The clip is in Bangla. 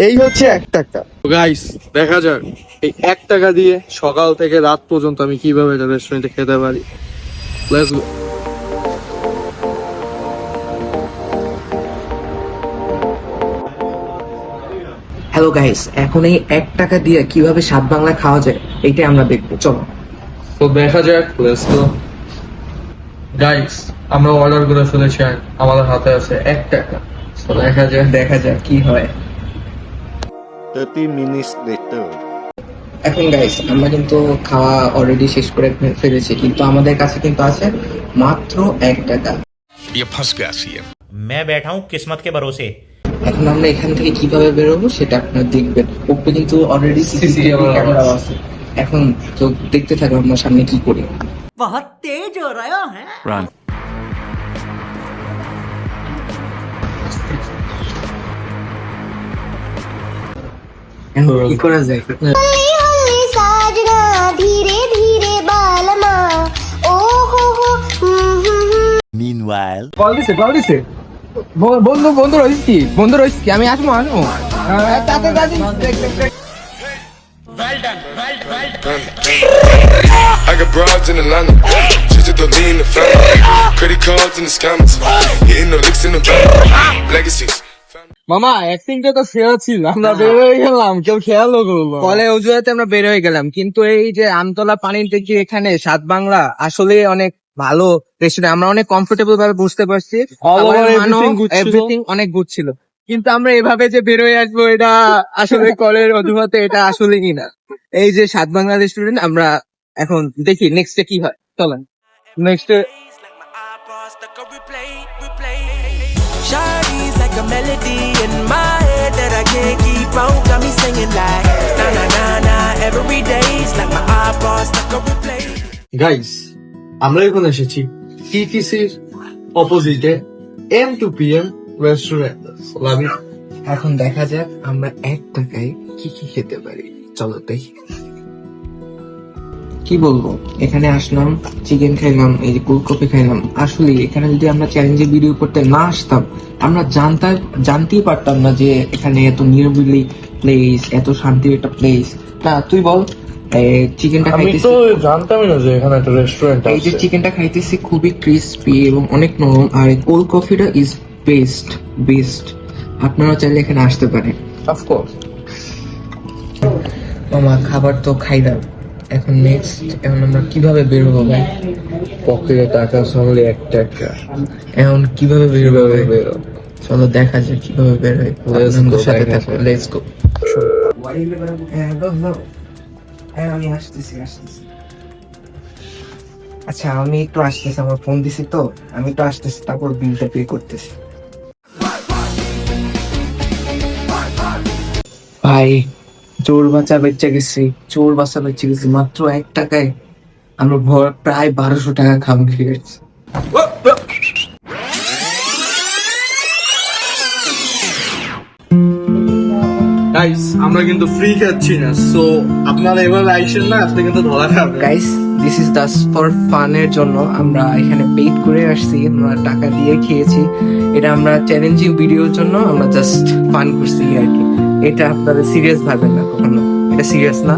এই হচ্ছে 1 টাকা। গাইস দেখা যাক এই 1 টাকা দিয়ে সকাল থেকে রাত পর্যন্ত আমি কিভাবে এটা রেস্টুরেন্টে খেতে পারি। Let's go. হ্যালো গাইস, এখন এই 1 টাকা দিয়ে কিভাবে স্বাদ বাংলা খাওয়া যায় এইটাই আমরা দেখবো, চলো। তো দেখা যাক, লেটস গো। গাইস আমরা অর্ডার করে ফেলেছি, আমাদের হাতে আছে 1 টাকা। তো দেখা যাক কি হয়। 30 minutes later. এখন গাইস আমরা কিন্তু খাওয়া অলরেডি শেষ করে ফেলেছি, কিন্তু আমাদের কাছে কিন্তু আছে মাত্র 1 টাকা। ये फंस गया सीएम। मैं बैठा हूँ किस्मत के भरोसे। এখন আমরা এখান থেকে কিভাবে বেরোবো সেটা আপনারা দেখবেন। উপরে কিন্তু অলরেডি সিসিটিভি ক্যামেরা আছে। এখন তো দেখতে থাকো আমরা সামনে কি করি। बहुत तेज हो रहा है। Run. এখন কি করা যায়? साजना धीरे धीरे बालमा ओ हो Meanwhile. কল দিছে বন্ধু রয়েছে কি আমি আসবো তাতে রাজি। I got broads in Atlanta, just to lean the family. Credit cards and the scammers, hitting the licks in the back. Legacies. মামা অ্যাক্টিংটা তো সেরা ছিল, আমরা বের হয়ে গেলাম, কেউ খেয়ালও করলো কলে অজুহাতে আমরা বের হয়ে গেলাম। কিন্তু এই যে আমতলা পানির যে এখানে স্বাদ বাংলা আসলে অনেক ভালো রেস্টুরেন্ট, আমরা অনেক কমফোর্টেবল ভাবে বুঝতে পারছি, এভরিথিং অনেক গুড ছিল। কিন্তু আমরা এভাবে যে বের হয়ে আসবো এটা আসলে কলের অজুহাতে এটা আসলে কি না। এই যে স্বাদ বাংলা রেস্টুরেন্ট, আমরা এখন দেখি নেক্সটে কি হয়, চলেন নেক্সটে। Shawty's like a melody in my head that I can't keep on. Got me singing like na na na na every day's like my iPod stuck on replay. Guys আমরা এখন এসেছি টিটিসির অপোজিটে M2PM রেস্টুরেন্ট। এখন দেখা যাক আমরা 1 টাকায় কি কি খেতে পারি, চলো দেখি। কি বলবো, এখানে আসলাম, চিকেন খাইলাম, এই যে ফুলকপি খাইলাম। আসলে এখানে যদি আমরা চ্যালেঞ্জে ভিডিও করতে না আসতাম, আমরা জানতেই পারতাম না যে এখানে এত নিরিবিলি প্লেস, এত শান্তির একটা প্লেস। তা তুই বল, চিকেনটা আমি খাইতেছি, তো জানতামই না যে এখানে একটা রেস্টুরেন্ট এই যে আছে। চিকেনটা খাইতেছি খুবই ক্রিস্পি এবং অনেক নরম, আর কোল্ড কফিটা ইজ বেস্ট। আপনারা চাইলে এখানে আসতে পারেন। অফকোর্স মামা খাবার তো খাইলাম, এখন নেক্সট এখন আমরা কিভাবে বের হবো ভাই? পকেটে টাকা সঙ্গে 1 টাকা। এখন কিভাবে বের হবে? চলো দেখা যাক কিভাবে বের হয়। আপনাদের সাথে থাকো, লেটস গো। আমি আসতেছি। আচ্ছা আমি একটু আসতেছি, আমার ফোন দিছি তো, আমি একটু আসতেছি, তারপর বিলটা পে করতেছি। ভাই চোর বাচ্চা বেঁচে গেছি মাত্র 1 টাকায়। আমরা প্রায় 1200 টাকা খাম খেয়েছি। গাইস আমরা কিন্তু ফ্রি খাচ্ছি না, সো আপনারা এভাবে আইসেন না, আপনি কিন্তু ধরা খাবেন। Guys this is just for ফানের জন্য আমরা এখানে পেইড করে আসছি, আমরা টাকা দিয়ে খেয়েছি। এটা আমরা চ্যালেঞ্জিং ভিডিওর জন্য আমরা জাস্ট ফান করছি আর কি। এটা আপনারা সিরিয়াস ভাবেন না কখনো, এটা সিরিয়াস না।